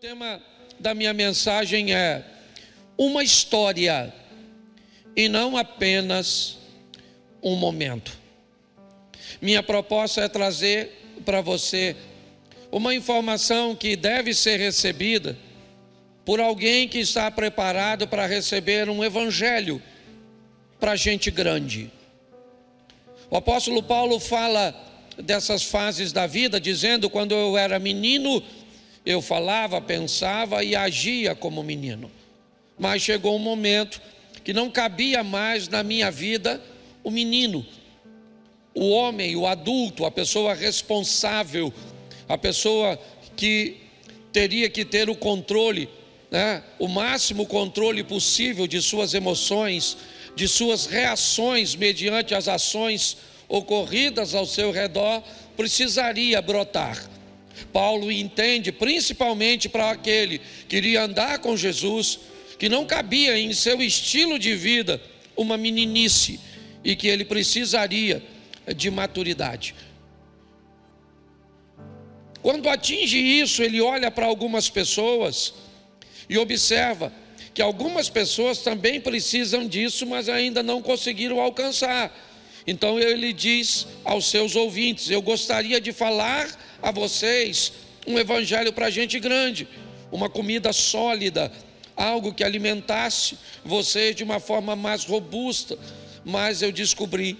tema da minha mensagem é uma história e não apenas um momento. Minha proposta é trazer para você uma informação que deve ser recebida por alguém que está preparado para receber um evangelho para gente grande. O apóstolo Paulo fala dessas fases da vida, dizendo: quando eu era menino, eu falava, pensava e agia como menino. Mas chegou um momento que não cabia mais na minha vida o menino, o homem, o adulto, a pessoa responsável, a pessoa que teria que ter o controle, o máximo controle possível de suas emoções, de suas reações mediante as ações ocorridas ao seu redor, precisaria brotar. Paulo entende, principalmente para aquele que iria andar com Jesus, que não cabia em seu estilo de vida uma meninice e que ele precisaria de maturidade. Quando atinge isso, ele olha para algumas pessoas e observa que algumas pessoas também precisam disso, mas ainda não conseguiram alcançar. Então ele diz aos seus ouvintes: eu gostaria de falar a vocês um evangelho para gente grande, uma comida sólida, algo que alimentasse vocês de uma forma mais robusta. Mas eu descobri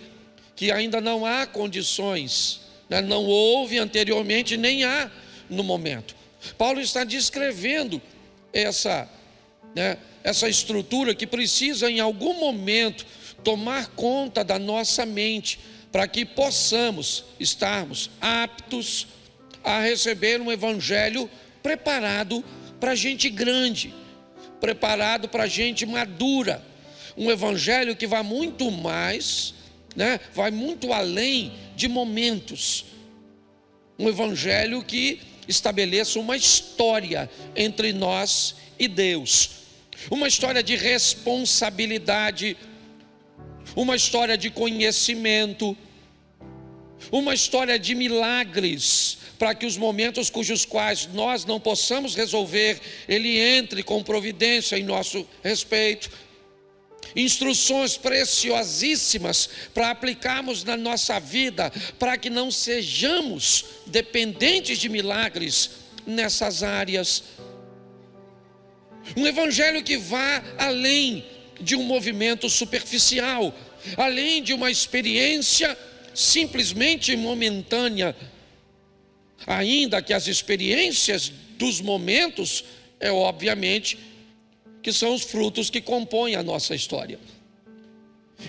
que ainda não há condições, não houve anteriormente, nem há no momento. Paulo está descrevendo essa estrutura que precisa em algum momento tomar conta da nossa mente, para que possamos estarmos aptos a receber um evangelho preparado para gente grande, preparado para gente madura, um evangelho que vai muito mais, vai muito além de momentos, um evangelho que estabeleça uma história entre nós e Deus, uma história de responsabilidade, uma história de conhecimento, uma história de milagres, para que os momentos cujos quais nós não possamos resolver, Ele entre com providência em nosso respeito. Instruções preciosíssimas para aplicarmos na nossa vida, para que não sejamos dependentes de milagres nessas áreas. Um evangelho que vá além de um movimento superficial, além de uma experiência simplesmente momentânea, ainda que as experiências dos momentos, obviamente, que são os frutos que compõem a nossa história.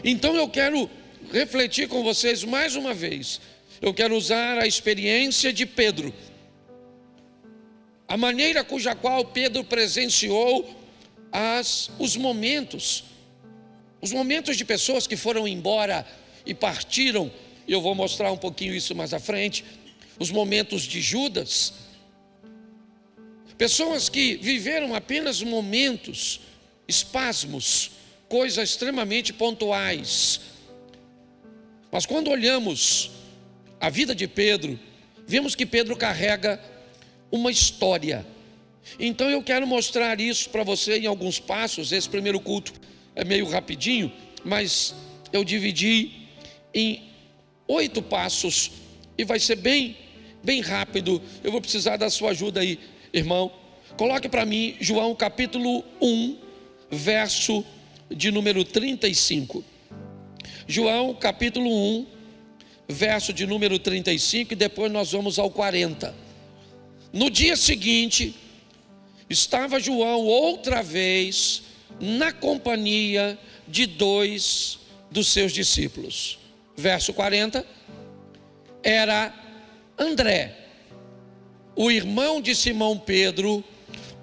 Então eu quero refletir com vocês mais uma vez. Eu quero usar a experiência de Pedro, a maneira cuja qual Pedro presenciou os momentos de pessoas que foram embora e partiram. Eu vou mostrar um pouquinho isso mais à frente. Os momentos de Judas, pessoas que viveram apenas momentos, espasmos, coisas extremamente pontuais. Mas quando olhamos a vida de Pedro, vemos que Pedro carrega uma história. Então eu quero mostrar isso para você em alguns passos. Esse primeiro culto é meio rapidinho, mas eu dividi em 8 passos e vai ser bem rápido. Eu vou precisar da sua ajuda aí, irmão. Coloque para mim João capítulo 1, verso de número 35. João capítulo 1, verso de número 35, e depois nós vamos ao 40. No dia seguinte, estava João outra vez na companhia de 2 dos seus discípulos. Verso 40, era André, o irmão de Simão Pedro,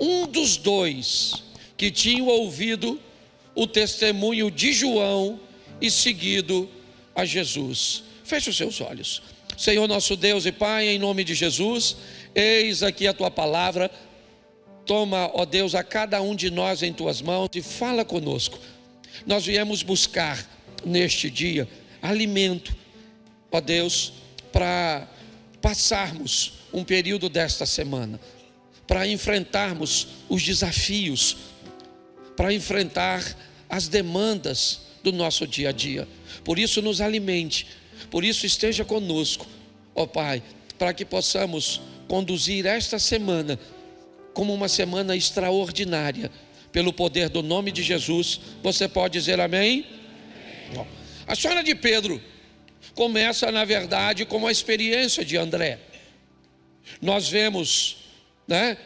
um dos 2 que tinham ouvido o testemunho de João e seguido a Jesus. Feche os seus olhos. Senhor nosso Deus e Pai, em nome de Jesus, eis aqui a Tua palavra. Toma, ó Deus, a cada um de nós em Tuas mãos e fala conosco. Nós viemos buscar neste dia alimento, ó Deus, para passarmos um período desta semana. para enfrentarmos os desafios, para enfrentar as demandas do nosso dia a dia. Por isso nos alimente, por isso esteja conosco, ó Pai, para que possamos conduzir esta semana como uma semana extraordinária, pelo poder do nome de Jesus. Você pode dizer amém? Bom, a história de Pedro começa, na verdade, com a experiência de André. Nós vemos,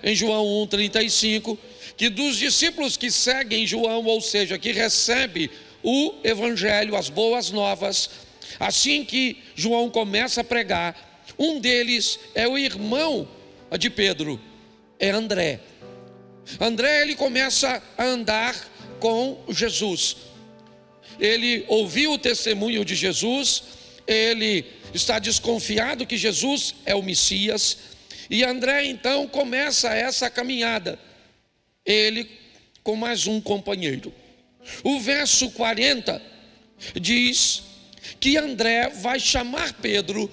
em João 1,35, que dos discípulos que seguem João, ou seja, que recebem o Evangelho, as boas novas, assim que João começa a pregar, um deles é o irmão de Pedro, é André. André, ele começa a andar com Jesus. Ele ouviu o testemunho de Jesus, ele está desconfiado que Jesus é o Messias, e André então começa essa caminhada, ele com mais um companheiro. O verso 40 diz que André vai chamar Pedro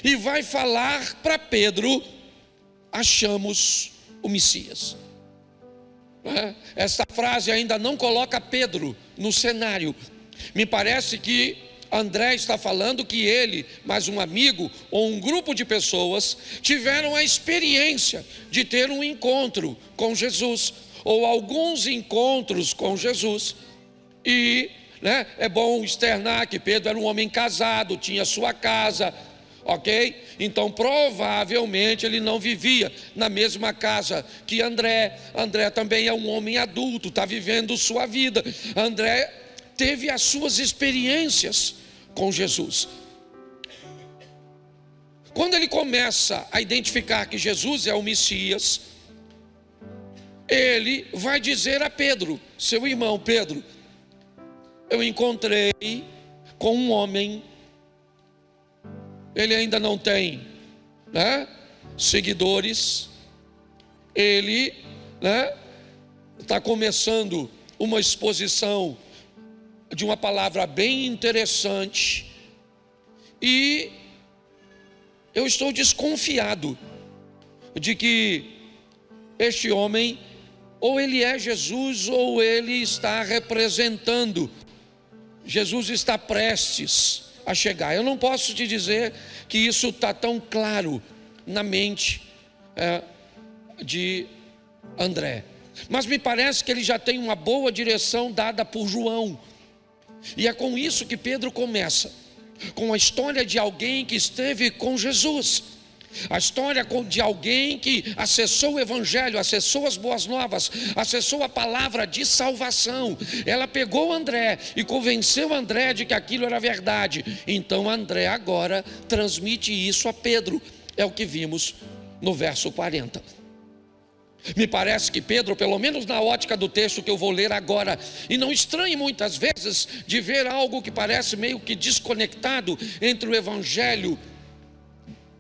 e vai falar para Pedro: achamos o Messias. Essa frase ainda não coloca Pedro no cenário. Me parece que André está falando que ele, mais um amigo ou um grupo de pessoas, tiveram a experiência de ter um encontro com Jesus, ou alguns encontros com Jesus. E é bom externar que Pedro era um homem casado, tinha sua casa, ok? Então provavelmente ele não vivia na mesma casa que André. André também é um homem adulto, está vivendo sua vida. André teve as suas experiências com Jesus. Quando ele começa a identificar que Jesus é o Messias, ele vai dizer a Pedro, seu irmão: Pedro, eu encontrei com um homem, ele ainda não tem seguidores, ele está começando uma exposição de uma palavra bem interessante, e eu estou desconfiado de que este homem, ou ele é Jesus, ou ele está representando. Jesus está prestes a chegar. Eu não posso te dizer que isso está tão claro na mente de André, mas me parece que ele já tem uma boa direção dada por João. E é com isso que Pedro começa, com a história de alguém que esteve com Jesus, a história de alguém que acessou o Evangelho, acessou as boas novas, acessou a palavra de salvação. Ela pegou André e convenceu André de que aquilo era verdade. Então André agora transmite isso a Pedro. É o que vimos no verso 40. Me parece que Pedro, pelo menos na ótica do texto que eu vou ler agora, e não estranhe muitas vezes de ver algo que parece meio que desconectado entre o Evangelho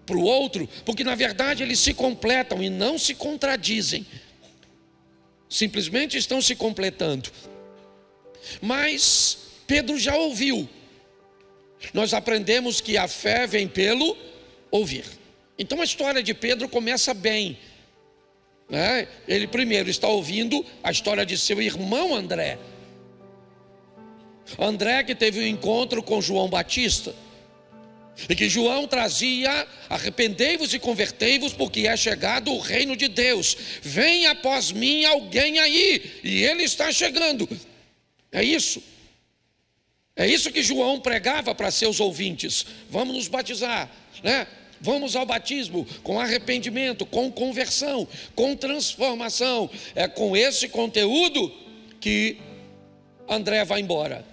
para o outro, porque na verdade eles se completam e não se contradizem, simplesmente estão se completando. Mas Pedro já ouviu. Nós aprendemos que a fé vem pelo ouvir. Então a história de Pedro começa bem. Ele primeiro está ouvindo a história de seu irmão André. André que teve um encontro com João Batista, e que João trazia: arrependei-vos e convertei-vos, porque é chegado o reino de Deus. Vem após mim alguém aí, e ele está chegando. É isso que João pregava para seus ouvintes: vamos nos batizar, vamos ao batismo com arrependimento, com conversão, com transformação. É com esse conteúdo que André vai embora.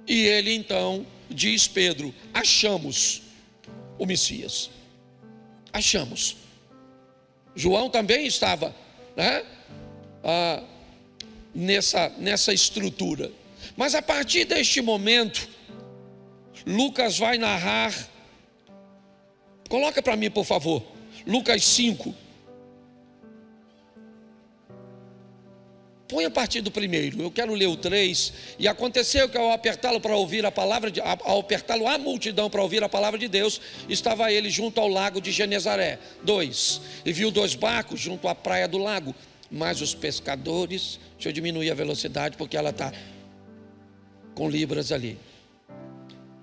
E ele então diz: Pedro, achamos o Messias. Achamos. João também estava nessa estrutura. Mas a partir deste momento, Lucas vai narrar. Coloca para mim, por favor, Lucas 5. Põe a partir do primeiro, eu quero ler o 3. E aconteceu que ao apertá-lo para ouvir a palavra, ao apertá-lo a multidão para ouvir a palavra de Deus, estava ele junto ao lago de Genezaré. 2. E viu 2 barcos junto à praia do lago, mas os pescadores, deixa eu diminuir a velocidade porque ela está com libras ali.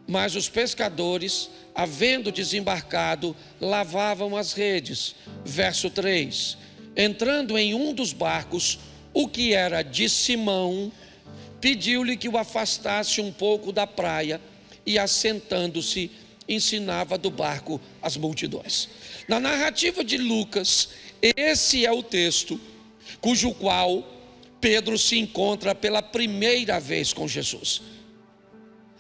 Mas os pescadores, havendo desembarcado, lavavam as redes. Verso 3. Entrando em um dos barcos, o que era de Simão, pediu-lhe que o afastasse um pouco da praia, e assentando-se, ensinava do barco as multidões. Na narrativa de Lucas, esse é o texto cujo qual Pedro se encontra pela primeira vez com Jesus.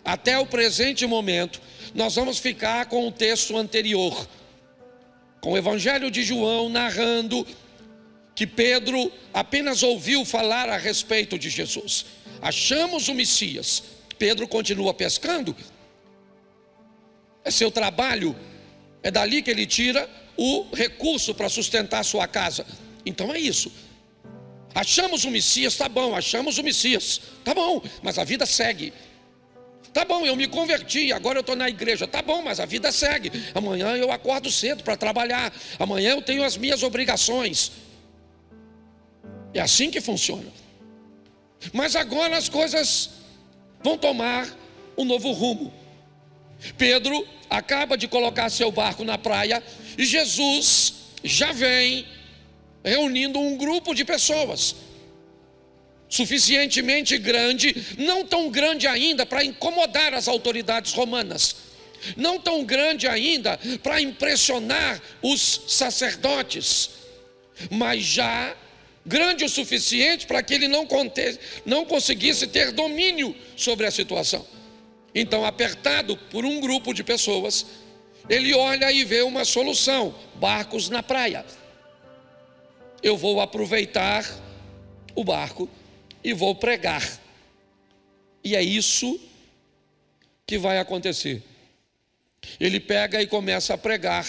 Até o presente momento, nós vamos ficar com o texto anterior, com o Evangelho de João narrando que Pedro apenas ouviu falar a respeito de Jesus. Achamos o Messias. Pedro continua pescando. É seu trabalho. É dali que ele tira o recurso para sustentar sua casa. Então é isso. Achamos o Messias, tá bom, achamos o Messias, tá bom, mas a vida segue. Tá bom, eu me converti, agora eu estou na igreja. Tá bom, mas a vida segue. Amanhã eu acordo cedo para trabalhar. Amanhã eu tenho as minhas obrigações. É assim que funciona. Mas agora as coisas vão tomar um novo rumo. Pedro acaba de colocar seu barco na praia e Jesus já vem reunindo um grupo de pessoas suficientemente grande, não tão grande ainda para incomodar as autoridades romanas, não tão grande ainda para impressionar os sacerdotes, mas já grande o suficiente para que ele não conseguisse ter domínio sobre a situação. Então, apertado por um grupo de pessoas, ele olha e vê uma solução: barcos na praia. Eu vou aproveitar o barco e vou pregar. E é isso que vai acontecer. Ele pega e começa a pregar,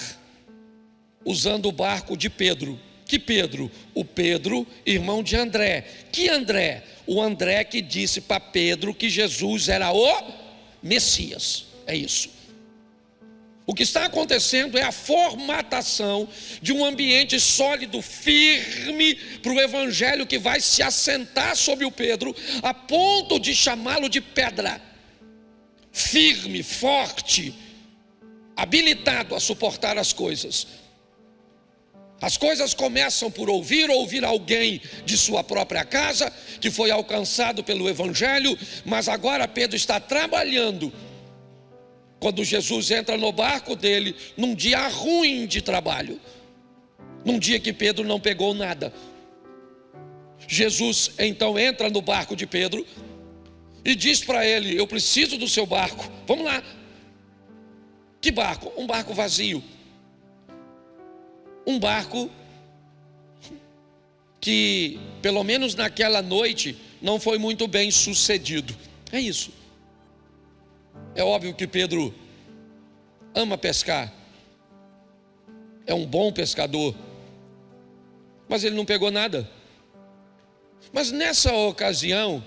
usando o barco de Pedro. Que Pedro? O Pedro, irmão de André. Que André? O André que disse para Pedro que Jesus era o Messias. É isso. O que está acontecendo é a formatação de um ambiente sólido, firme, para o evangelho que vai se assentar sobre o Pedro, a ponto de chamá-lo de pedra. Firme, forte, habilitado a suportar as coisas. As coisas começam por ouvir alguém de sua própria casa, que foi alcançado pelo evangelho, mas agora Pedro está trabalhando. Quando Jesus entra no barco dele, num dia ruim de trabalho, num dia que Pedro não pegou nada, Jesus então entra no barco de Pedro e diz para ele: eu preciso do seu barco, vamos lá. Que barco? Um barco vazio. Um barco que, pelo menos naquela noite, não foi muito bem sucedido. É isso. É óbvio que Pedro ama pescar, é um bom pescador, mas ele não pegou nada. Mas nessa ocasião,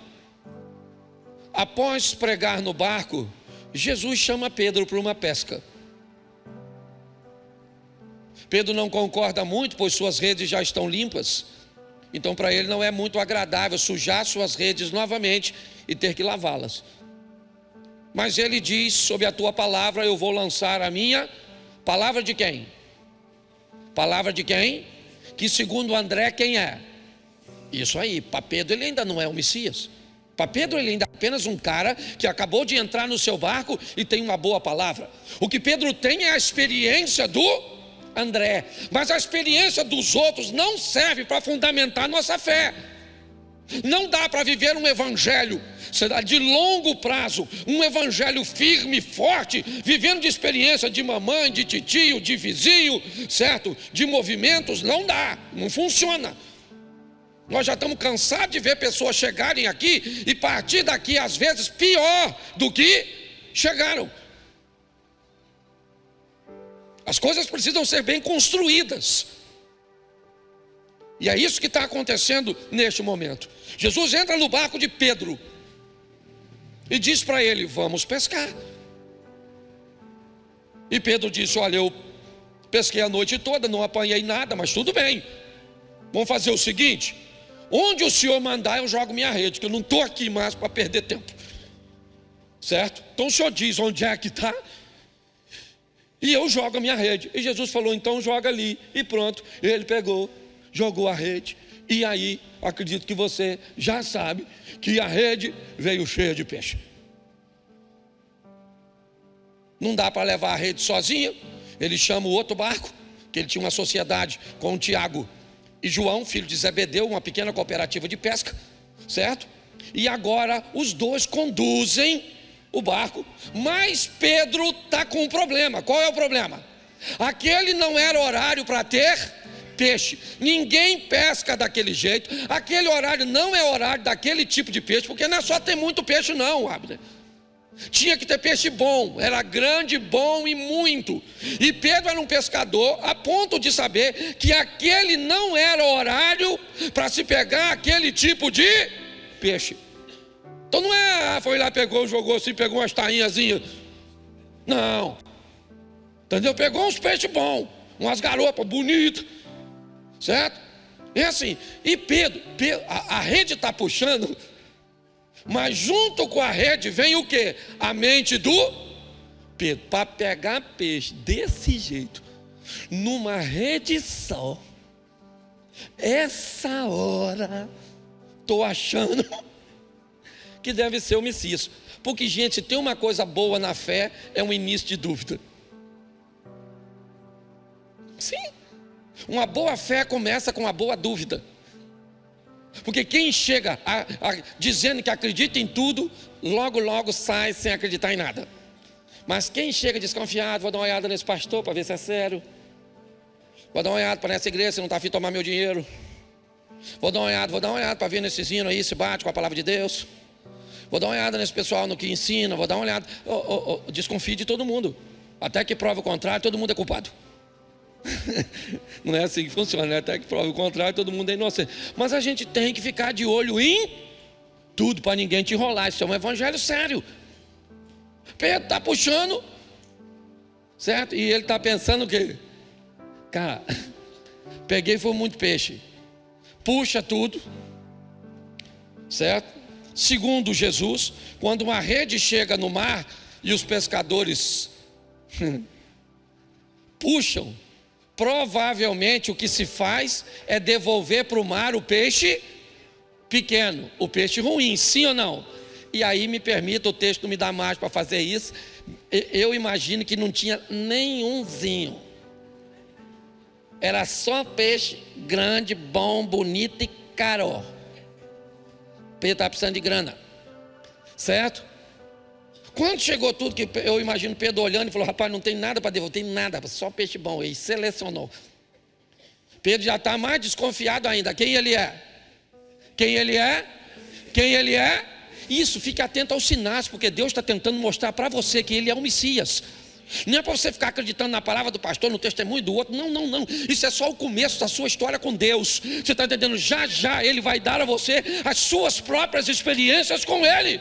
após pregar no barco, Jesus chama Pedro para uma pesca. Pedro não concorda muito, pois suas redes já estão limpas. Então para ele não é muito agradável sujar suas redes novamente e ter que lavá-las. Mas ele diz: sob a tua palavra eu vou lançar a minha palavra. De quem? Palavra de quem? Que segundo André, quem é? Isso aí. Para Pedro ele ainda não é o Messias. Para Pedro ele ainda é apenas um cara que acabou de entrar no seu barco e tem uma boa palavra. O que Pedro tem é a experiência do André, mas a experiência dos outros não serve para fundamentar a nossa fé. Não dá para viver um evangelho de longo prazo, um evangelho firme, forte, vivendo de experiência de mamãe, de titio, de vizinho, certo? De movimentos. Não dá, não funciona. Nós já estamos cansados de ver pessoas chegarem aqui e partir daqui às vezes pior do que chegaram. As coisas precisam ser bem construídas. E é isso que está acontecendo neste momento. Jesus entra no barco de Pedro e diz para ele: vamos pescar. E Pedro disse: olha, eu pesquei a noite toda, não apanhei nada, mas tudo bem. Vamos fazer o seguinte: onde o senhor mandar, eu jogo minha rede, que eu não estou aqui mais para perder tempo. Certo? Então o senhor diz onde é que está, e eu jogo a minha rede. E Jesus falou: então joga ali. E pronto, ele pegou, jogou a rede. E aí, acredito que você já sabe que a rede veio cheia de peixe. Não dá para levar a rede sozinha. Ele chama o outro barco, que ele tinha uma sociedade com o Tiago e João, filho de Zebedeu, uma pequena cooperativa de pesca, certo? E agora os dois conduzem o barco, mas Pedro está com um problema. Qual é o problema? Aquele não era horário para ter peixe. Ninguém pesca daquele jeito. Aquele horário não é horário daquele tipo de peixe, porque não é só ter muito peixe não, Abner. Tinha que ter peixe bom, era grande, bom e muito. E Pedro era um pescador a ponto de saber que aquele não era horário para se pegar aquele tipo de peixe. Então não é, foi lá, pegou, jogou assim, pegou umas tainhazinhas. Não. Entendeu? Pegou uns peixes bons, umas garopas bonitas. Certo? É assim. E Pedro a rede está puxando, mas junto com a rede vem o quê? A mente do Pedro. Para pegar peixe desse jeito, numa rede só, essa hora, estou achando que deve ser o Messias. Porque, gente, tem uma coisa boa na fé, é um início de dúvida. Sim. Uma boa fé começa com uma boa dúvida. Porque quem chega dizendo que acredita em tudo, logo, logo sai sem acreditar em nada. Mas quem chega desconfiado: vou dar uma olhada nesse pastor para ver se é sério. Vou dar uma olhada para nessa igreja se não está afim de tomar meu dinheiro. Vou dar uma olhada para ver nesses hinos aí se bate com a palavra de Deus. Vou dar uma olhada nesse pessoal no que ensina. Vou dar uma olhada. Desconfie de todo mundo. Até que prova o contrário, todo mundo é culpado. Não é assim que funciona, né? Até que prova o contrário, todo mundo é inocente. Mas a gente tem que ficar de olho em tudo, para ninguém te enrolar. Isso é um evangelho sério. Pedro está puxando, certo? E ele está pensando o quê? Cara, peguei foi muito peixe. Puxa tudo, certo? Segundo Jesus, quando uma rede chega no mar e os pescadores puxam, provavelmente o que se faz é devolver para o mar o peixe pequeno, o peixe ruim, sim ou não? E aí me permita, o texto não me dá mais para fazer isso, eu imagino que não tinha nenhumzinho, era só peixe grande, bom, bonito e caro. Pedro está precisando de grana, certo? Quando chegou tudo, que eu imagino Pedro olhando e falou: rapaz, não tem nada para devolver, não tem nada, só peixe bom. Ele selecionou. Pedro já está mais desconfiado ainda. Quem ele é? Quem ele é? Quem ele é? Isso, fique atento aos sinais, porque Deus está tentando mostrar para você que ele é o Messias. Não é para você ficar acreditando na palavra do pastor, no testemunho do outro. Não, não, não. Isso é só o começo da sua história com Deus. Você está entendendo? Já, já Ele vai dar a você as suas próprias experiências com Ele.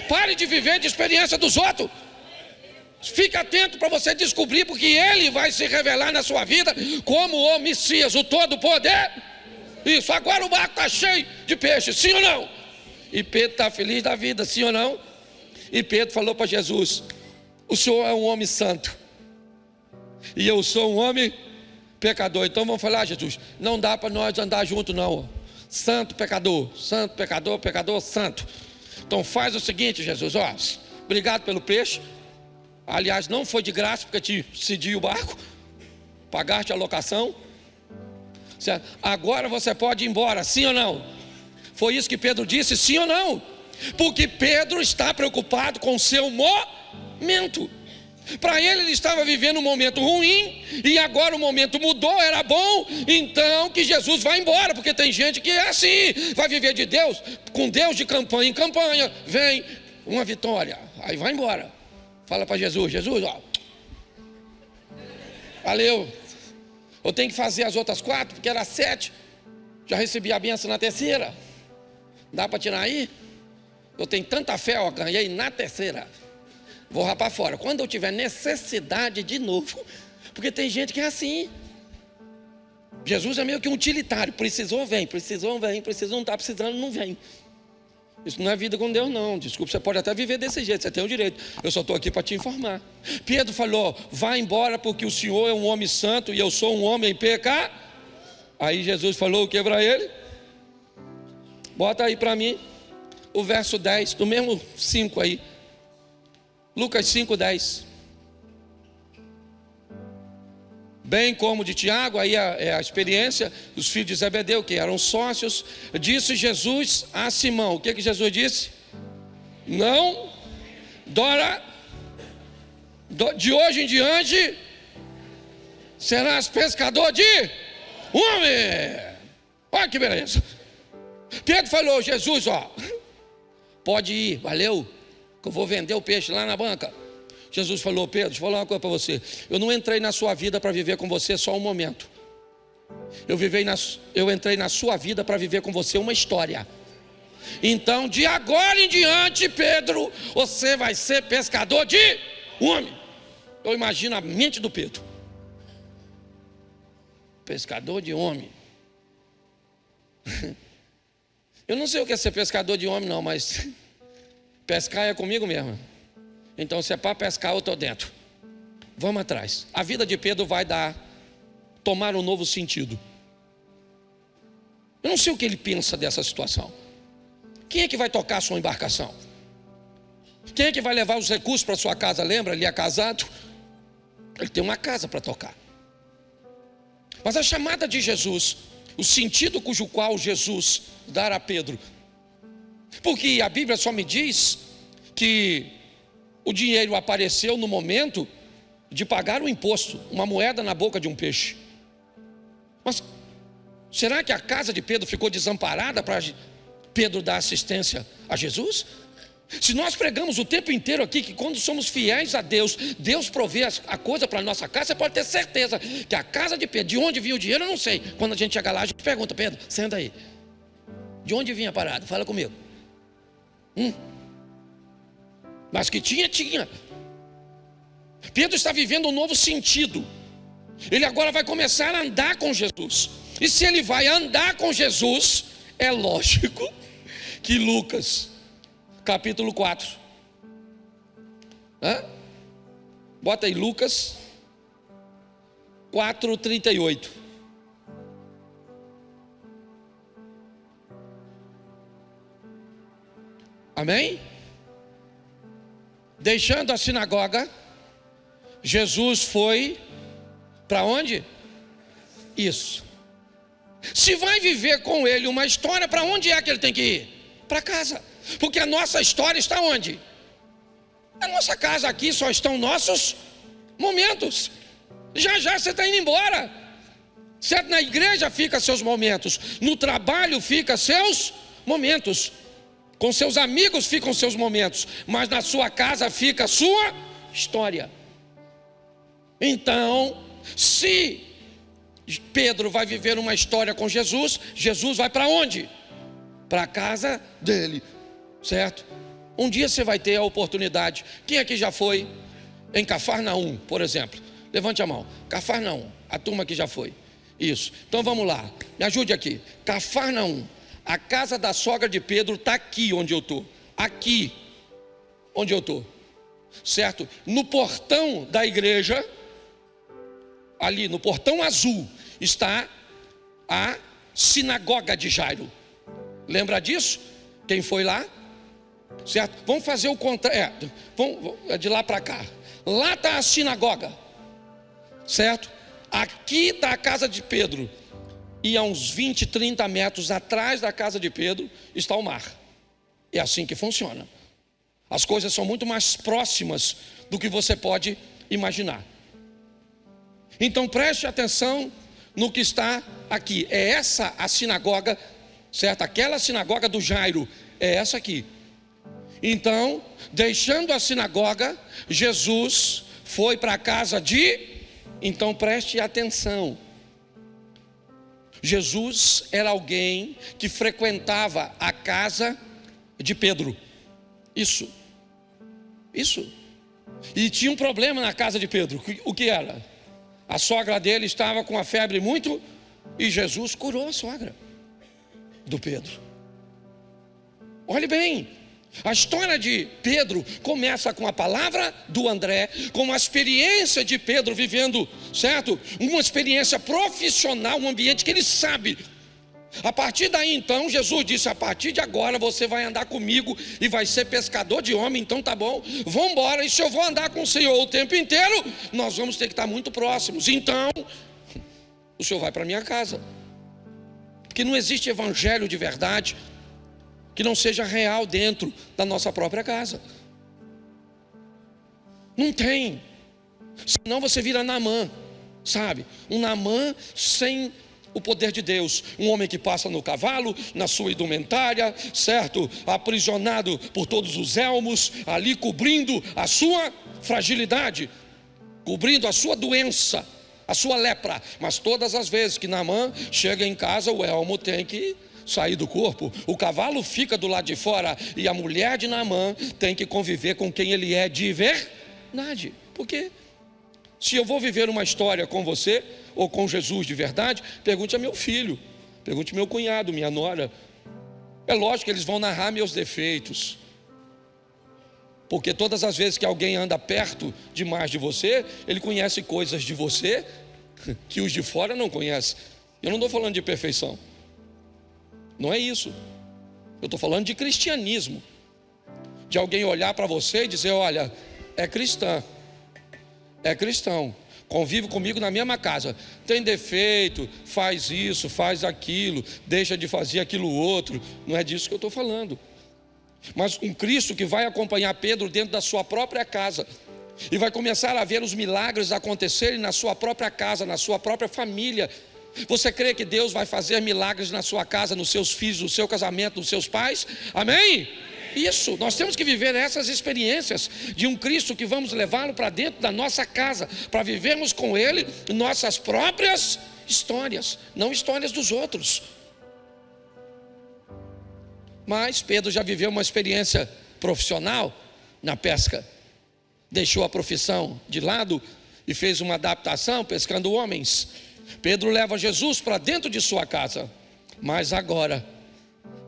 Pare de viver de experiência dos outros. Fique atento para você descobrir, porque Ele vai se revelar na sua vida como o Messias, o todo-poder. Isso, agora o barco está cheio de peixe, sim ou não? E Pedro está feliz da vida, sim ou não? E Pedro falou para Jesus: o Senhor é um homem santo e eu sou um homem pecador. Então vamos falar: Jesus, não dá para nós andar junto não. Santo, pecador, pecador, santo. Então faz o seguinte, Jesus, obrigado pelo peixe. Aliás, não foi de graça, porque te cedi o barco, pagaste a locação, certo? Agora você pode ir embora, sim ou não? Foi isso que Pedro disse, sim ou não? Porque Pedro está preocupado com o seu momento. Para ele estava vivendo um momento ruim, e agora o momento mudou, era bom, então que Jesus vai embora, porque tem gente que é assim, vai viver de Deus, com Deus de campanha em campanha, vem uma vitória, aí vai embora, fala para Jesus: Jesus, valeu, eu tenho que fazer as outras 4, porque era 7, Já recebi a bênção na terceira. Dá para tirar aí? Eu tenho tanta fé, ó, ganhei na terceira. Vou rapar fora. Quando eu tiver necessidade de novo, porque tem gente que é assim. Jesus é meio que um utilitário. Precisou, vem. Precisou, vem. Precisou, não está precisando, não vem. Isso não é vida com Deus, não. Desculpa, você pode até viver desse jeito, você tem o direito. Eu só estou aqui para te informar. Pedro falou: vá embora, porque o Senhor é um homem santo e eu sou um homem pecador. Aí Jesus falou o que para ele? Bota aí para mim o verso 10, do mesmo 5 aí. Lucas 5:10. Bem como de Tiago, aí é a experiência dos filhos de Zebedeu, que eram sócios. Disse Jesus a Simão: o que Jesus disse? Não, de hoje em diante serás pescador de homem. Olha que beleza. Pedro falou: Jesus, ó, pode ir, valeu, que eu vou vender o peixe lá na banca. Jesus falou: Pedro, deixa eu falar uma coisa para você. Eu não entrei na sua vida para viver com você só um momento. Eu entrei na sua vida para viver com você uma história. Então, de agora em diante, Pedro, você vai ser pescador de homem. Eu imagino a mente do Pedro. Pescador de homem. Eu não sei o que é ser pescador de homem, não, mas pescar é comigo mesmo. Então, se é para pescar, eu estou dentro. Vamos atrás. A vida de Pedro vai tomar um novo sentido. Eu não sei o que ele pensa dessa situação. Quem é que vai tocar a sua embarcação? Quem é que vai levar os recursos para sua casa? Lembra? Ele é casado. Ele tem uma casa para tocar. Mas a chamada de Jesus, o sentido cujo qual Jesus dará a Pedro, porque a Bíblia só me diz que o dinheiro apareceu no momento de pagar o imposto, uma moeda na boca de um peixe. Mas será que a casa de Pedro ficou desamparada para Pedro dar assistência a Jesus? Se nós pregamos o tempo inteiro aqui que quando somos fiéis a Deus, Deus provê a coisa para a nossa casa, você pode ter certeza que a casa de Pedro, de onde vinha o dinheiro, eu não sei. Quando a gente chega lá, a gente pergunta: Pedro, senta aí, de onde vinha a parada? Fala comigo. Mas que tinha. Pedro está vivendo um novo sentido. Ele agora vai começar a andar com Jesus. E se ele vai andar com Jesus, é lógico que Lucas capítulo 4. Bota aí Lucas 4:38. Amém? Deixando a sinagoga, Jesus foi para onde? Isso. Se vai viver com ele uma história, para onde é que ele tem que ir? Para casa. Porque a nossa história está onde? A nossa casa aqui só estão nossos momentos. Já você está indo embora. Certo? Na igreja fica seus momentos, no trabalho fica seus momentos, com seus amigos ficam seus momentos, mas na sua casa fica a sua história. Então, se Pedro vai viver uma história com Jesus, Jesus vai para onde? Para a casa dele, certo? Um dia você vai ter a oportunidade. Quem aqui já foi em Cafarnaum, por exemplo? Levante a mão. Cafarnaum, a turma que já foi. Isso. Então vamos lá, me ajude aqui. Cafarnaum, a casa da sogra de Pedro está aqui onde eu estou. Aqui onde eu estou, certo? No portão da igreja, ali no portão azul, está a sinagoga de Jairo. Lembra disso? Quem foi lá? Certo? Vamos fazer o contrário. De lá para cá. Lá está a sinagoga, certo? Aqui está a casa de Pedro. E a uns 20, 30 metros atrás da casa de Pedro está o mar. É assim que funciona. As coisas são muito mais próximas do que você pode imaginar. Então preste atenção no que está aqui. É essa a sinagoga, certo? Aquela sinagoga do Jairo, é essa aqui. Então, deixando a sinagoga, Jesus foi para a casa de... Então preste atenção. Jesus era alguém que frequentava a casa de Pedro. Isso. E tinha um problema na casa de Pedro. O que era? A sogra dele estava com a febre muito, e Jesus curou a sogra do Pedro. Olhe bem, a história de Pedro começa com a palavra do André, com a experiência de Pedro vivendo, certo? Uma experiência profissional, um ambiente que ele sabe. A partir daí então, Jesus disse: a partir de agora você vai andar comigo e vai ser pescador de homem. Então tá bom, vamos embora. E se eu vou andar com o Senhor o tempo inteiro, nós vamos ter que estar muito próximos. Então, o Senhor vai para minha casa. Porque não existe evangelho de verdade que não seja real dentro da nossa própria casa. Não tem. Senão você vira Naamã, sabe? Um Naamã sem o poder de Deus. Um homem que passa no cavalo, na sua indumentária, certo? Aprisionado por todos os elmos, ali cobrindo a sua fragilidade, cobrindo a sua doença, a sua lepra. Mas todas as vezes que Naamã chega em casa, o elmo tem que sair do corpo, o cavalo fica do lado de fora, e a mulher de Naamã tem que conviver com quem ele é de verdade. Porque se eu vou viver uma história com você, ou com Jesus de verdade, pergunte a meu filho, pergunte meu cunhado, minha nora. É lógico que eles vão narrar meus defeitos, porque todas as vezes que alguém anda perto demais de você, ele conhece coisas de você que os de fora não conhecem. Eu não estou falando de perfeição, não é isso. Eu estou falando de cristianismo, de alguém olhar para você e dizer: olha, é cristã, é cristão, convive comigo na mesma casa, tem defeito, faz isso, faz aquilo, deixa de fazer aquilo outro. Não é disso que eu estou falando. Mas um Cristo que vai acompanhar Pedro dentro da sua própria casa, e vai começar a ver os milagres acontecerem na sua própria casa, na sua própria família. Você crê que Deus vai fazer milagres na sua casa, nos seus filhos, no seu casamento, nos seus pais? Amém? Isso, nós temos que viver essas experiências de um Cristo que vamos levá-lo para dentro da nossa casa, para vivermos com Ele nossas próprias histórias, não histórias dos outros. Mas Pedro já viveu uma experiência profissional na pesca, deixou a profissão de lado e fez uma adaptação pescando homens. Pedro leva Jesus para dentro de sua casa, mas agora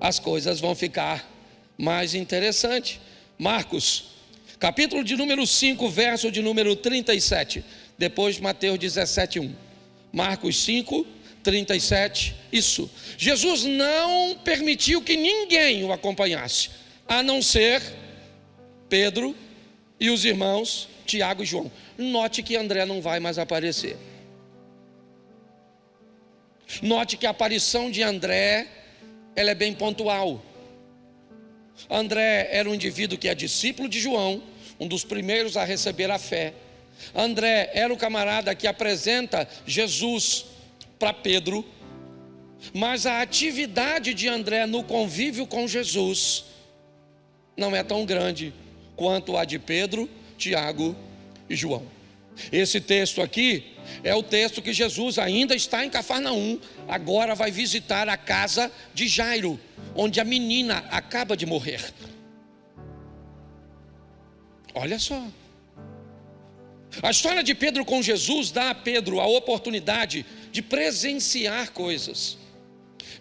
as coisas vão ficar mais interessantes. Marcos, capítulo de número 5, verso de número 37, depois de Mateus 17:1. Marcos 5, 37, isso. Jesus não permitiu que ninguém o acompanhasse, a não ser Pedro e os irmãos Tiago e João. Note que André não vai mais aparecer. Note que a aparição de André, ela é bem pontual. André era um indivíduo que é discípulo de João, um dos primeiros a receber a fé. André era o camarada que apresenta Jesus para Pedro, mas a atividade de André no convívio com Jesus não é tão grande quanto a de Pedro, Tiago e João. Esse texto aqui é o texto que Jesus ainda está em Cafarnaum, agora vai visitar a casa de Jairo, onde a menina acaba de morrer. Olha só, a história de Pedro com Jesus dá a Pedro a oportunidade de presenciar coisas,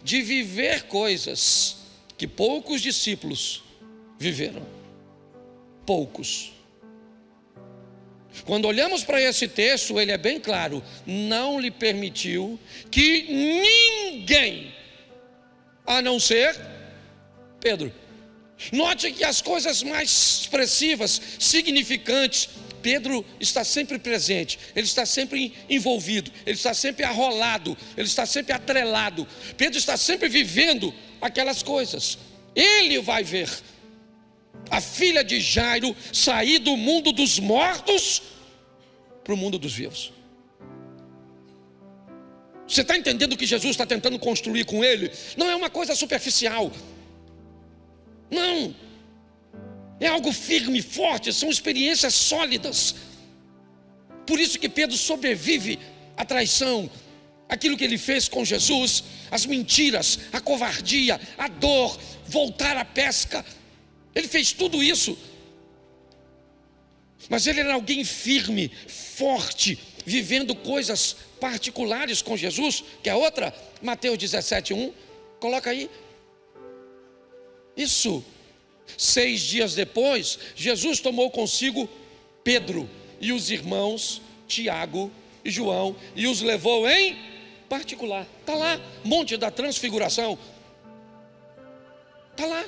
de viver coisas que poucos discípulos viveram. Poucos. Quando olhamos para esse texto, ele é bem claro: não lhe permitiu que ninguém, a não ser Pedro. Note que as coisas mais expressivas, significantes, Pedro está sempre presente, ele está sempre envolvido, ele está sempre arrolado, ele está sempre atrelado. Pedro está sempre vivendo aquelas coisas. Ele vai ver a filha de Jairo sair do mundo dos mortos para o mundo dos vivos. Você está entendendo o que Jesus está tentando construir com ele? Não é uma coisa superficial, não, é algo firme, forte, são experiências sólidas. Por isso que Pedro sobrevive à traição, aquilo que ele fez com Jesus, as mentiras, a covardia, a dor, voltar à pesca. Ele fez tudo isso. Mas ele era alguém firme, forte, vivendo coisas particulares com Jesus. Que é outra, Mateus 17:1, coloca aí. Isso. 6 dias depois, Jesus tomou consigo Pedro e os irmãos Tiago e João e os levou em particular. Está lá, Monte da Transfiguração. Está lá.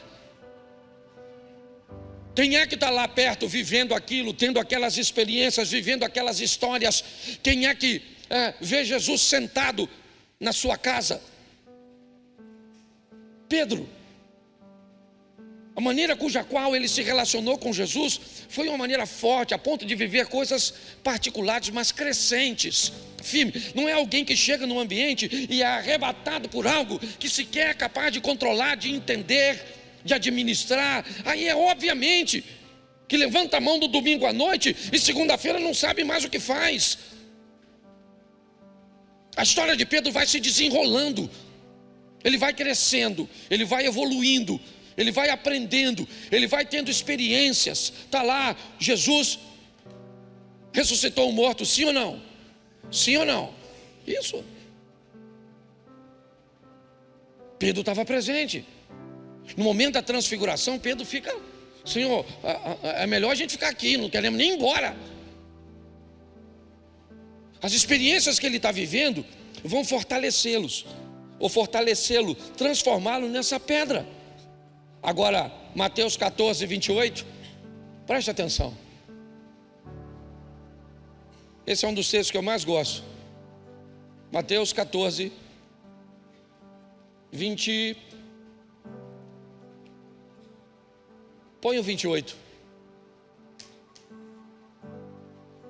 Quem é que está lá perto, vivendo aquilo, tendo aquelas experiências, vivendo aquelas histórias? Quem é que vê Jesus sentado na sua casa? Pedro. A maneira cuja qual ele se relacionou com Jesus foi uma maneira forte, a ponto de viver coisas particulares, mas crescentes, firme. Não é alguém que chega num ambiente e é arrebatado por algo que sequer é capaz de controlar, de entender, de administrar. Aí é obviamente que levanta a mão no domingo à noite e segunda-feira não sabe mais o que faz. A história de Pedro vai se desenrolando, ele vai crescendo, ele vai evoluindo, ele vai aprendendo, ele vai tendo experiências. Está lá, Jesus ressuscitou um morto, sim ou não? Sim ou não? Isso. Pedro estava presente. No momento da transfiguração, Pedro fica: Senhor, é melhor a gente ficar aqui, não queremos nem ir embora. As experiências que ele está vivendo vão fortalecê-los, ou fortalecê-lo, transformá-lo nessa pedra. Agora, Mateus 14:28, preste atenção. Esse é um dos textos que eu mais gosto. Mateus 14:20. Põe o 28.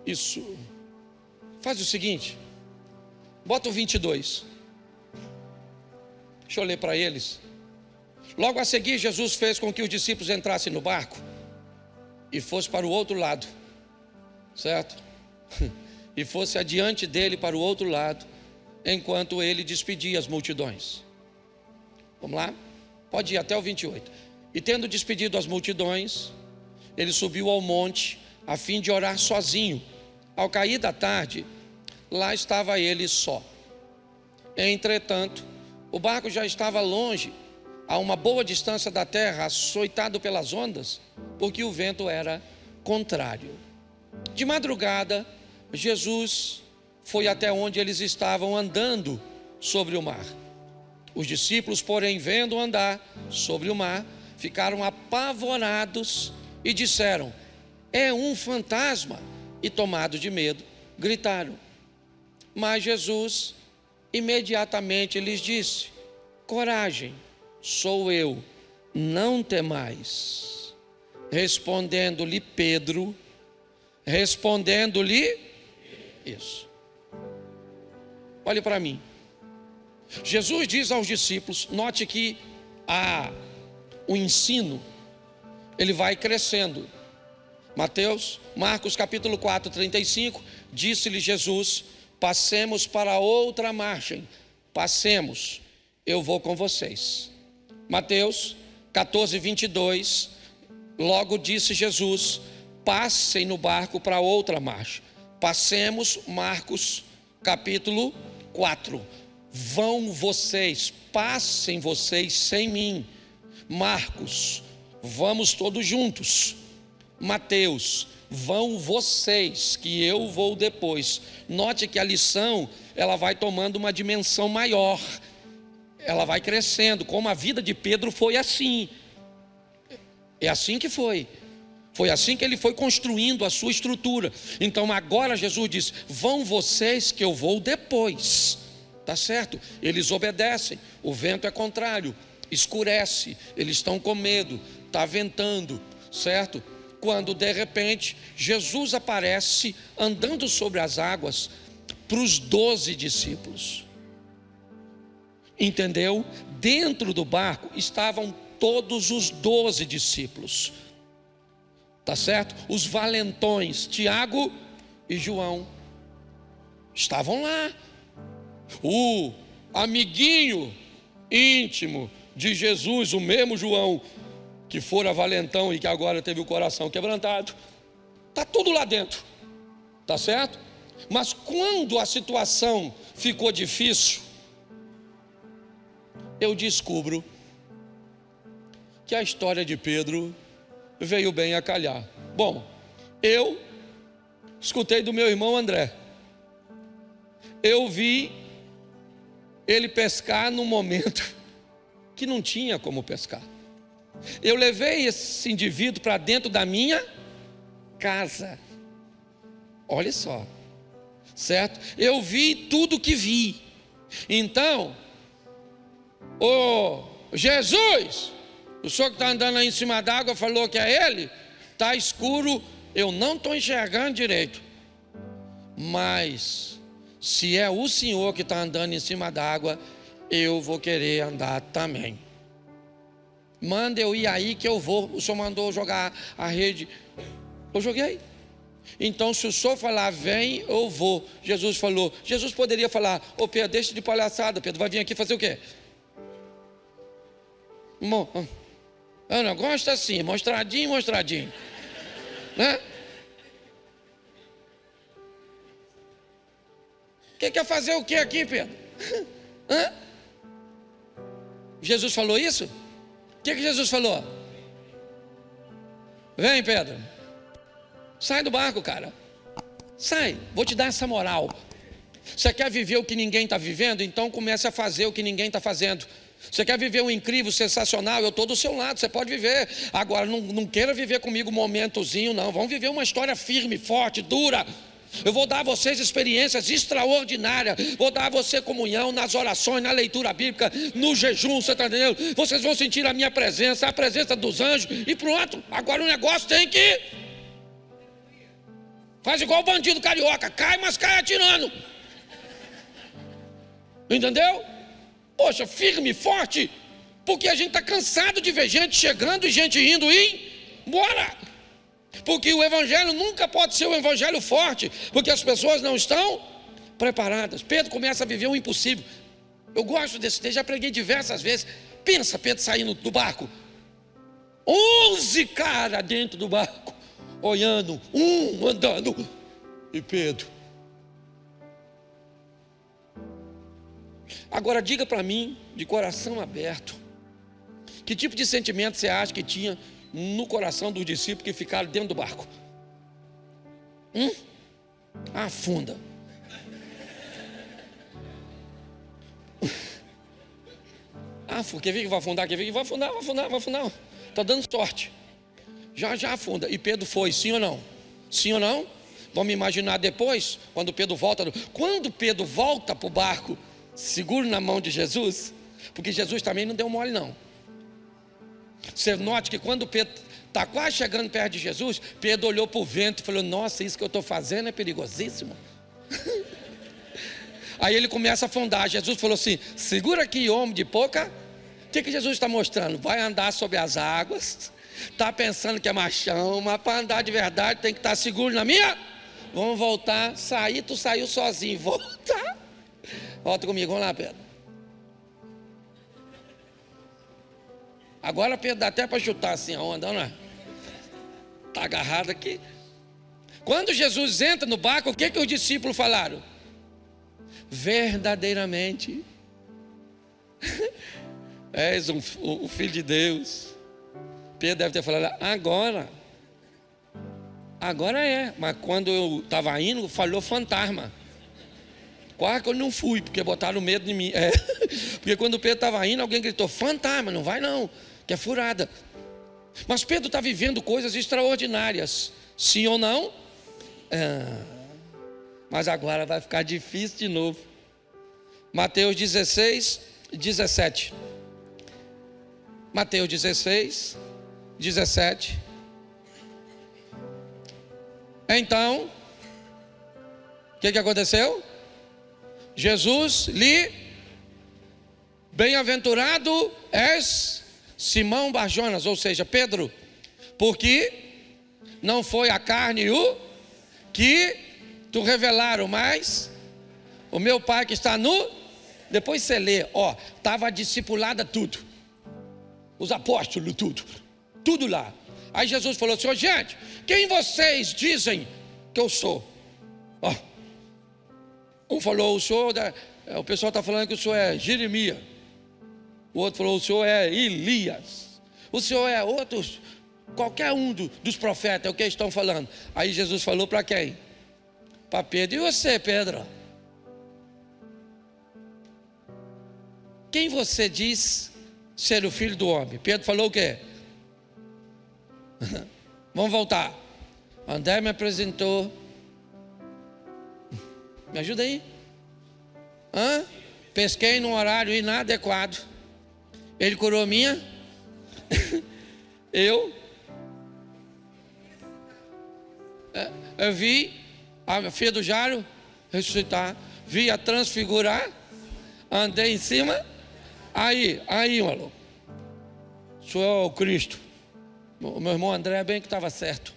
Isso. Faz o seguinte, bota o 22. Deixa eu ler para eles. Logo a seguir, Jesus fez com que os discípulos entrassem no barco e fosse para o outro lado, certo? E fosse adiante dele para o outro lado, enquanto ele despedia as multidões. Vamos lá? Pode ir até o 28. E tendo despedido as multidões, ele subiu ao monte a fim de orar sozinho. Ao cair da tarde, lá estava ele só. Entretanto, o barco já estava longe, a uma boa distância da terra, açoitado pelas ondas, porque o vento era contrário. De madrugada, Jesus foi até onde eles estavam andando sobre o mar. Os discípulos, porém, vendo andar sobre o mar, ficaram apavorados e disseram: é um fantasma. E tomados de medo, gritaram. Mas Jesus imediatamente lhes disse: coragem, sou eu, não temais. Respondendo-lhe Pedro, isso. Olhe para mim. Jesus diz aos discípulos, note que o ensino, ele vai crescendo. Marcos capítulo 4, 35, disse-lhe Jesus: passemos para outra margem, passemos, eu vou com vocês. Mateus 14, 22, logo disse Jesus: passem no barco para outra margem, passemos. Marcos capítulo 4, vão vocês, passem vocês sem mim. Marcos, vamos todos juntos. Mateus, vão vocês, que eu vou depois. Note que a lição, ela vai tomando uma dimensão maior, ela vai crescendo, como a vida de Pedro foi assim. É assim que foi assim que ele foi construindo a sua estrutura. Então agora Jesus diz: vão vocês que eu vou depois. Tá certo? Eles obedecem, o vento é contrário, escurece, eles estão com medo, está ventando, certo? Quando de repente Jesus aparece andando sobre as águas para os 12 discípulos. Entendeu? Dentro do barco estavam todos os 12 discípulos. Tá certo? Os valentões, Tiago e João, estavam lá. O amiguinho íntimo de Jesus, o mesmo João, que fora valentão e que agora teve o coração quebrantado, está tudo lá dentro, tá certo? Mas quando a situação ficou difícil, eu descubro que a história de Pedro veio bem a calhar. Bom, eu escutei do meu irmão André, eu vi ele pescar num momento que não tinha como pescar. Eu levei esse indivíduo para dentro da minha casa. Olha só, certo? Eu vi tudo que vi. Então, Jesus, o senhor que está andando aí em cima d'água falou que é ele? Está escuro, eu não estou enxergando direito. Mas, se é o senhor que está andando em cima d'água, eu vou querer andar também. Manda eu ir aí que eu vou. O senhor mandou jogar a rede, eu joguei. Então se o senhor falar vem, eu vou. Jesus falou, Jesus poderia falar, ô Pedro, deixa de palhaçada, Pedro, vai vir aqui fazer o quê? Eu não gosto assim, mostradinho, né? Quer fazer o que aqui, Pedro? Hã? Jesus falou isso? O que Jesus falou? Vem, Pedro, sai do barco, cara. Sai, vou te dar essa moral. Você quer viver o que ninguém está vivendo? Então comece a fazer o que ninguém está fazendo. Você quer viver um incrível, sensacional? Eu estou do seu lado, você pode viver. Agora não queira viver comigo um momentozinho, não. Vamos viver uma história firme, forte, dura. Eu vou dar a vocês experiências extraordinárias. Vou dar a você comunhão nas orações, na leitura bíblica, no jejum, você está entendendo? Vocês vão sentir a minha presença, a presença dos anjos. E pronto, agora o negócio tem que... Faz igual o bandido carioca, cai, mas cai atirando. Entendeu? Poxa, firme, forte. Porque a gente está cansado de ver gente chegando e gente indo e embora. Porque o evangelho nunca pode ser um evangelho forte, porque as pessoas não estão preparadas. Pedro começa a viver o impossível. Eu gosto desse texto, já preguei diversas vezes. Pensa Pedro saindo do barco, 11 caras dentro do barco, olhando, um andando, e Pedro. Agora diga para mim, de coração aberto, que tipo de sentimento você acha que tinha no coração dos discípulos que ficaram dentro do barco? Afunda. Quer ver que vai afundar? Quer ver que vai afundar? Vai afundar. Está dando sorte. Já afunda. E Pedro foi, sim ou não? Sim ou não? Vamos imaginar depois, quando Pedro volta. Quando Pedro volta para o barco, seguro na mão de Jesus, porque Jesus também não deu mole não. Você note que quando Pedro está quase chegando perto de Jesus, Pedro olhou para o vento e falou, nossa, isso que eu estou fazendo é perigosíssimo. Aí ele começa a afundar. Jesus falou assim, segura aqui, homem de pouca. O que Jesus está mostrando? Vai andar sobre as águas, está pensando que é machão, mas para andar de verdade tem que estar seguro na minha. Vamos voltar, sair, tu saiu sozinho, volta comigo, vamos lá, Pedro. Agora Pedro dá até para chutar assim a onda, não é? Está agarrado aqui. Quando Jesus entra no barco, o que os discípulos falaram? Verdadeiramente és o Filho de Deus. Pedro deve ter falado, agora é. Mas quando eu estava indo, falou fantasma. Quase que eu não fui, porque botaram medo em mim. Porque quando Pedro estava indo, alguém gritou, fantasma, não vai não, que é furada. Mas Pedro está vivendo coisas extraordinárias, sim ou não? Mas agora vai ficar difícil de novo. Mateus 16, 17. Mateus 16, 17. Então, o que aconteceu? Jesus lhe, bem-aventurado és Simão Barjonas, ou seja, Pedro, porque não foi a carne e o que tu revelaram, mas O meu Pai que está no... Depois você lê, ó, estava discipulada tudo. Os apóstolos, tudo lá. Aí Jesus falou assim, gente, quem vocês dizem que eu sou? Ó, um falou, o pessoal está falando que o senhor é Jeremias. O outro falou, o senhor é Elias. O senhor é outros, qualquer um dos profetas, é o que eles estão falando. Aí Jesus falou para quem? Para Pedro. E você, Pedro? Quem você diz ser o filho do homem? Pedro falou o quê? Vamos voltar. André me apresentou. Me ajuda aí. Pesquei num horário inadequado. Ele curou minha. Eu vi a filha do Jairo ressuscitar. Vi a transfigurar. Andei em cima. Aí, maluco. O senhor é o Cristo. O meu irmão André bem que estava certo.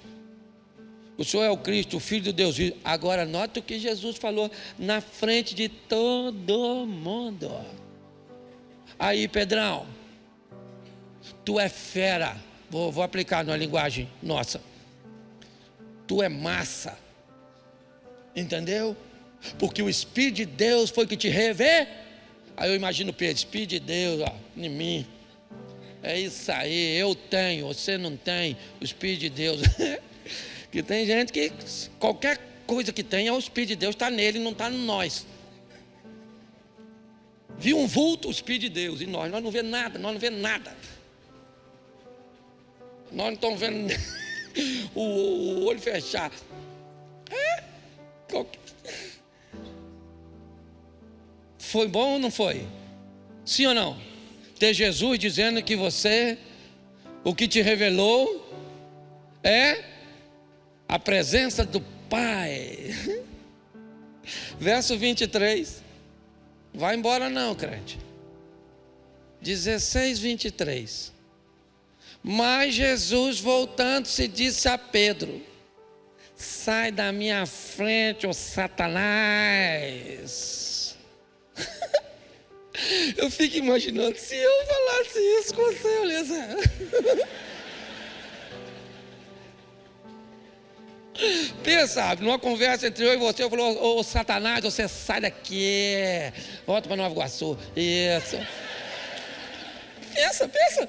O senhor é o Cristo, o Filho de Deus vivo. Agora nota o que Jesus falou na frente de todo mundo. Aí, Pedrão, tu é fera. Vou aplicar na linguagem nossa. Tu é massa. Entendeu? Porque o Espírito de Deus foi que te revelou. Aí eu imagino Pedro, Espírito de Deus, ó, em mim. É isso aí, eu tenho, você não tem, o Espírito de Deus. Que tem gente que qualquer coisa que tem, é o Espírito de Deus, está nele, não está em nós. Viu um vulto, o Espírito de Deus, e nós não vemos nada, nós não vemos nada. Nós não estamos vendo o olho fechado. Foi bom ou não foi? Sim ou não? Ter Jesus dizendo que você, o que te revelou é a presença do Pai. Verso 23. Vai embora não, crente. 16, 23. Mas Jesus, voltando-se, disse a Pedro: sai da minha frente, ô Satanás. Eu fico imaginando, se eu falasse isso com você, beleza? Pensa, numa conversa entre eu e você, eu falo, ô Satanás, você sai daqui, volta para Nova Iguaçu. Isso. Pensa.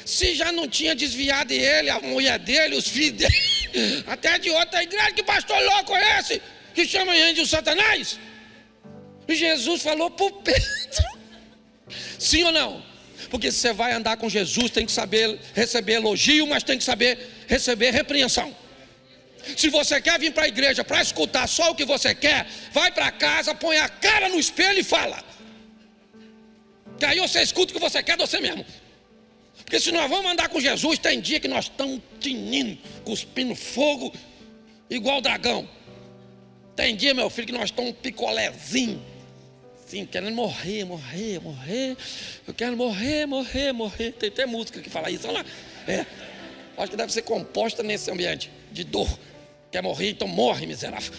Se já não tinha desviado ele, a mulher dele, os filhos dele, até de outra igreja, que pastor louco é esse? Que chama a gente de Satanás? E Jesus falou para o Pedro. Sim ou não? Porque se você vai andar com Jesus, tem que saber receber elogio, mas tem que saber receber repreensão. Se você quer vir para a igreja para escutar só o que você quer, vai para casa, põe a cara no espelho e fala. Que aí você escuta o que você quer de você mesmo. Porque se nós vamos andar com Jesus, tem dia que nós estamos tinindo, cuspindo fogo, igual dragão. Tem dia, meu filho, que nós estamos um picolézinho, assim, querendo morrer. Eu quero morrer. Tem até música que fala isso, olha lá. Acho que deve ser composta nesse ambiente de dor. Quer morrer, então morre, miserável.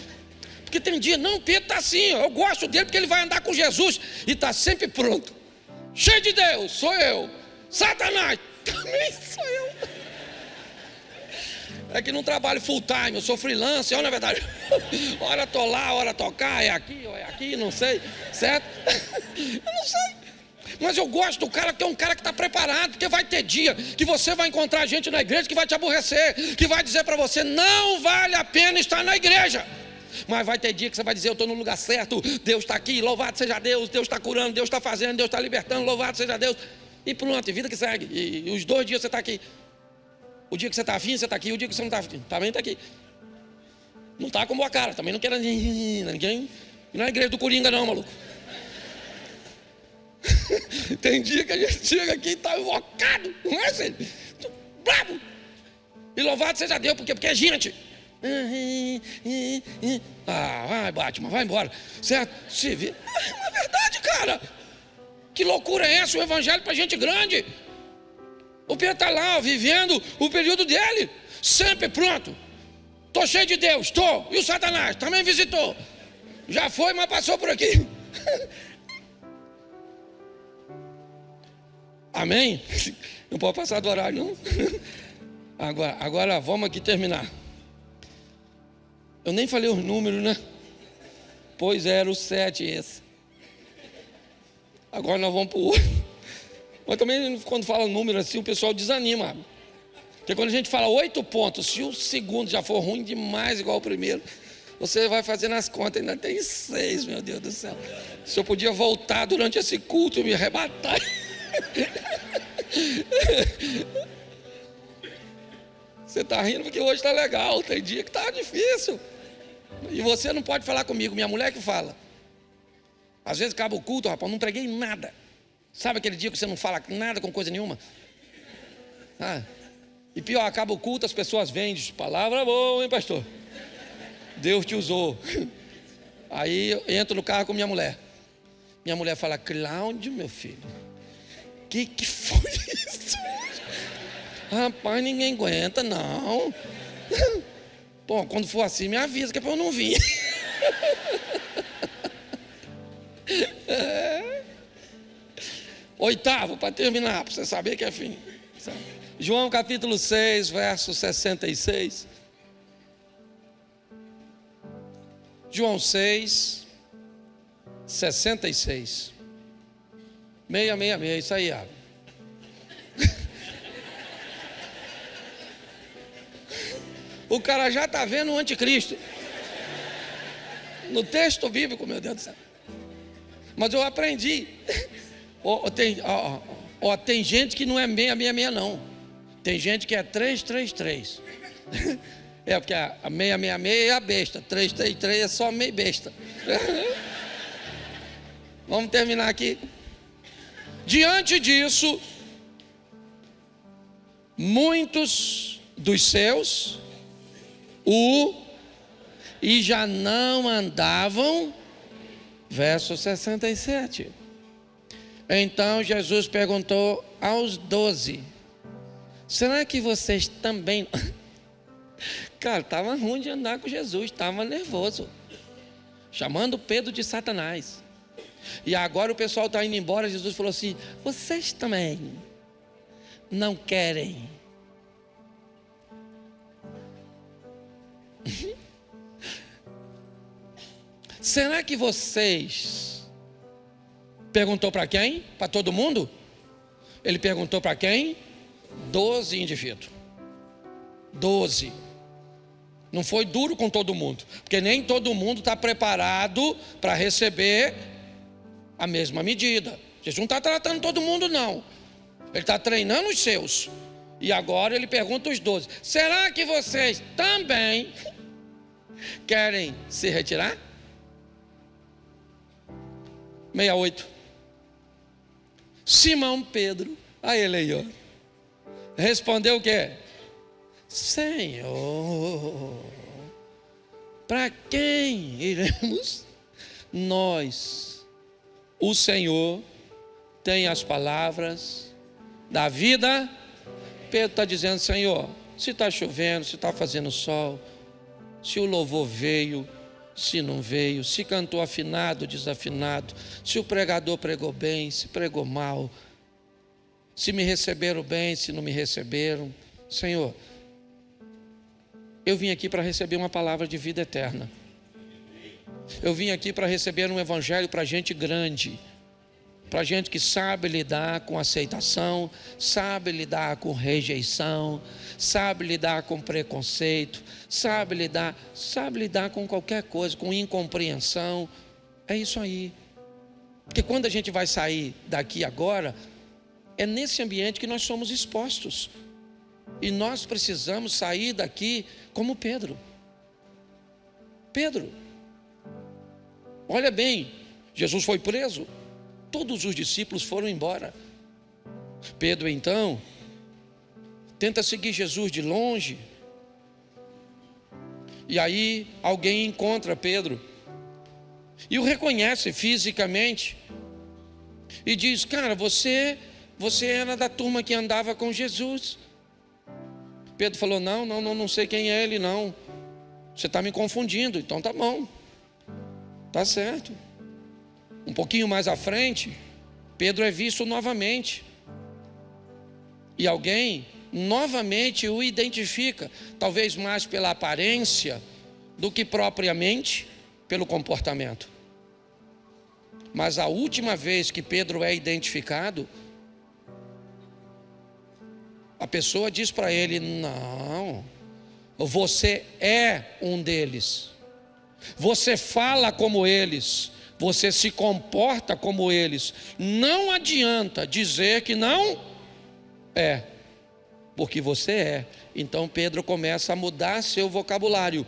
Porque tem dia, não, Pedro está assim, eu gosto dele porque ele vai andar com Jesus e está sempre pronto. Cheio de Deus, sou eu. Satanás, também sou eu. É que não trabalho full time, eu sou freelancer, na verdade. Hora estou lá, hora tocar, é aqui, não sei, certo? Eu não sei. Mas eu gosto do cara que é um cara que está preparado, porque vai ter dia que você vai encontrar gente na igreja que vai te aborrecer, que vai dizer para você, não vale a pena estar na igreja. Mas vai ter dia que você vai dizer, eu estou no lugar certo, Deus está aqui, louvado seja Deus, Deus está curando, Deus está fazendo, Deus está libertando, louvado seja Deus. E pronto, vida que segue. E os 2 dias você está aqui. O dia que você está afim, você está aqui. O dia que você não está afim, também está aqui. Não está com boa cara, também não quero ninguém. Não é a igreja do Coringa não, maluco. Tem dia que a gente chega aqui e está invocado, não é assim? Bravo. E louvado seja Deus, porque é gente. Vai Batman, vai embora. Certo? Se vê. É verdade, cara. Que loucura é essa? O evangelho para gente grande. O Pedro está lá, vivendo o período dele. Sempre pronto. Estou cheio de Deus, estou. E o Satanás também visitou. Já foi, mas passou por aqui. Amém? Não pode passar do horário, não. Agora vamos aqui terminar. Eu nem falei os números, né? Pois era o 7 esse. Agora nós vamos para o outro. Mas também quando fala número assim, o pessoal desanima. Porque quando a gente fala 8 pontos, se o segundo já for ruim demais, igual o primeiro, você vai fazendo as contas, ainda tem 6, meu Deus do céu. Se eu podia voltar durante esse culto e me arrebatar. Você está rindo porque hoje está legal, tem dia que está difícil. E você não pode falar comigo, minha mulher que fala. Às vezes acaba o culto, rapaz, não preguei nada. Sabe aquele dia que você não fala nada com coisa nenhuma? E pior, acaba o culto, as pessoas vêm, diz, palavra boa, hein, pastor? Deus te usou. Aí eu entro no carro com minha mulher. Minha mulher fala, Cláudio, meu filho, que foi isso? Rapaz, ninguém aguenta, não. Bom, quando for assim, me avisa que é para eu não vir. Oitavo, para terminar, para você saber que é fim. João capítulo 6, verso 66. João 6, 66. 666, isso aí, Água. O cara já está vendo o anticristo. No texto bíblico, meu Deus do céu. Mas eu aprendi. Tem gente que não é 666, não. Tem gente que é 333. É, porque a 666 é a besta. 333 é só meio besta. Vamos terminar aqui. Diante disso, muitos dos seus e já não andavam, verso 67. Então Jesus perguntou aos 12: será que vocês também... Cara, estava ruim de andar com Jesus, estava nervoso, chamando Pedro de Satanás. E agora o pessoal está indo embora. Jesus falou assim: vocês também não querem? Será que vocês... Perguntou para quem? Para todo mundo? Ele perguntou para quem? 12 indivíduos. 12. Não foi duro com todo mundo, porque nem todo mundo está preparado para receber a mesma medida. Jesus não está tratando todo mundo, não. Ele está treinando os seus. E agora ele pergunta os 12: será que vocês também querem se retirar? 68. Simão Pedro, a ele aí, ó, respondeu o quê? Senhor, para quem iremos? Nós, o Senhor, tem as palavras da vida. Pedro está dizendo: Senhor, se está chovendo, se está fazendo sol, se o louvor veio, se não veio, se cantou afinado, desafinado, se o pregador pregou bem, se pregou mal, se me receberam bem, se não me receberam, Senhor, eu vim aqui para receber uma palavra de vida eterna. Eu vim aqui para receber um evangelho para gente grande, para gente que sabe lidar com aceitação, sabe lidar com rejeição, sabe lidar com preconceito, sabe lidar com qualquer coisa, com incompreensão. É isso aí. Porque quando a gente vai sair daqui agora, é nesse ambiente que nós somos expostos. E nós precisamos sair daqui como Pedro. Pedro, olha bem, Jesus foi preso, todos os discípulos foram embora. Pedro então tenta seguir Jesus de longe. E aí alguém encontra Pedro e o reconhece fisicamente e diz: cara, você era da turma que andava com Jesus. Pedro falou: não sei quem é ele, não. Você está me confundindo. Então tá bom. Tá certo. Um pouquinho mais à frente, Pedro é visto novamente. E alguém novamente o identifica, talvez mais pela aparência do que propriamente pelo comportamento. Mas a última vez que Pedro é identificado, a pessoa diz para ele: não, você é um deles, você fala como eles, você se comporta como eles, não adianta dizer que não é, porque você é. Então Pedro começa a mudar seu vocabulário.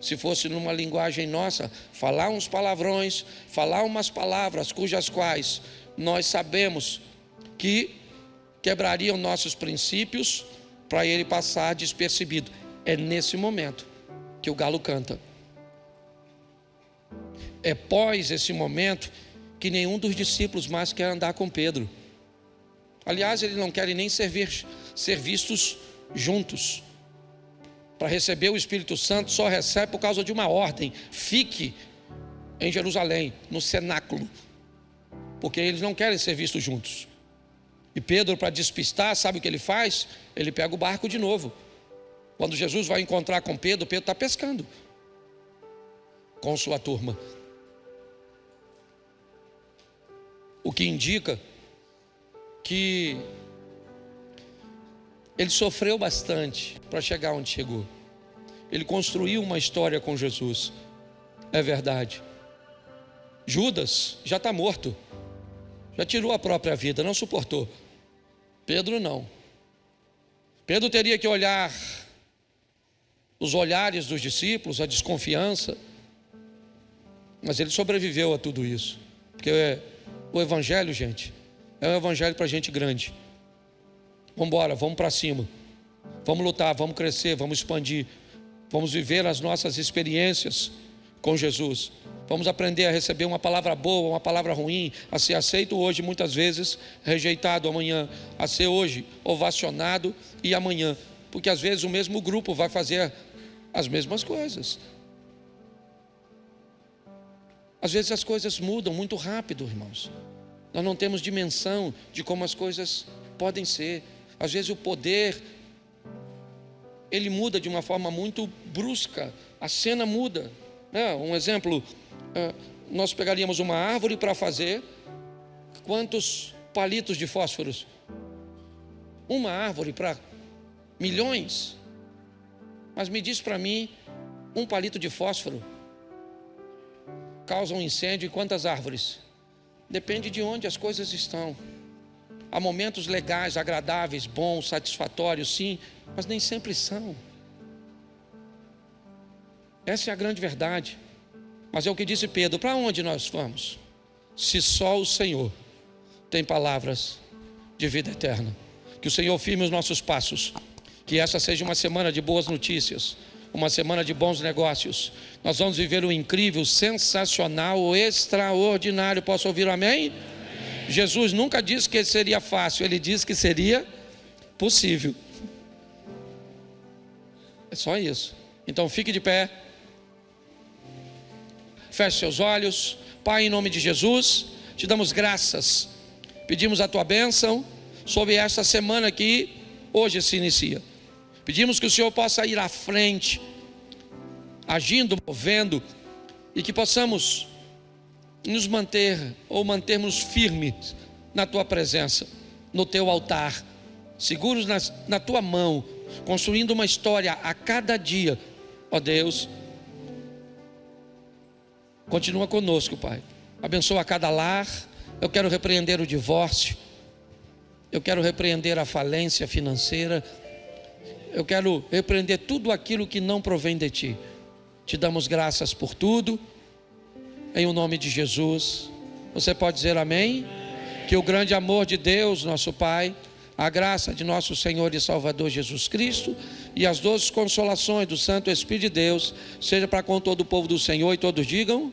Se fosse numa linguagem nossa, falar uns palavrões, falar umas palavras cujas quais nós sabemos que quebrariam nossos princípios, para ele passar despercebido. É nesse momento que o galo canta. É pós esse momento que nenhum dos discípulos mais quer andar com Pedro. Aliás, eles não querem nem ser vistos juntos. Para receber o Espírito Santo só recebe por causa de uma ordem: fique em Jerusalém, no cenáculo, porque eles não querem ser vistos juntos. E Pedro, para despistar, sabe o que ele faz? Ele pega o barco de novo. Quando Jesus vai encontrar com Pedro, Pedro está pescando com sua turma, o que indica que ele sofreu bastante para chegar onde chegou. Ele construiu uma história com Jesus. É verdade. Judas já está morto, já tirou a própria vida, não suportou. Pedro não. Pedro teria que olhar os olhares dos discípulos, a desconfiança, mas ele sobreviveu a tudo isso, porque o evangelho, gente, é um evangelho para gente grande. Vamos embora, vamos para cima, vamos lutar, vamos crescer, vamos expandir, vamos viver as nossas experiências com Jesus. Vamos aprender a receber uma palavra boa, uma palavra ruim, a ser aceito hoje, muitas vezes rejeitado amanhã, a ser hoje ovacionado e amanhã, porque às vezes o mesmo grupo vai fazer as mesmas coisas. Às vezes as coisas mudam muito rápido, irmãos. Nós não temos dimensão de como as coisas podem ser. Às vezes o poder, ele muda de uma forma muito brusca, a cena muda. Um exemplo, nós pegaríamos uma árvore para fazer quantos palitos de fósforos? Uma árvore para milhões. Mas me diz para mim, um palito de fósforo causa um incêndio em quantas árvores? Depende de onde as coisas estão. Há momentos legais, agradáveis, bons, satisfatórios, sim, mas nem sempre são. Essa é a grande verdade. Mas é o que disse Pedro: para onde nós vamos? Se só o Senhor tem palavras de vida eterna. Que o Senhor firme os nossos passos. Que essa seja uma semana de boas notícias, uma semana de bons negócios. Nós vamos viver o incrível, sensacional, o extraordinário. Posso ouvir um amém? Jesus nunca disse que seria fácil, ele disse que seria possível. É só isso. Então fique de pé, feche seus olhos. Pai, em nome de Jesus, te damos graças, pedimos a tua bênção sobre esta semana que hoje se inicia. Pedimos que o Senhor possa ir à frente, agindo, movendo, e que possamos nos mantermos firmes na tua presença, no teu altar, seguros na tua mão, construindo uma história a cada dia. Ó Deus, continua conosco, Pai. Abençoa cada lar. Eu quero repreender o divórcio, eu quero repreender a falência financeira, eu quero repreender tudo aquilo que não provém de ti. Te damos graças por tudo, em o nome de Jesus. Você pode dizer amém? Que o grande amor de Deus, nosso Pai, a graça de nosso Senhor e Salvador Jesus Cristo e as doces consolações do Santo Espírito de Deus seja para com todo o povo do Senhor, e todos digam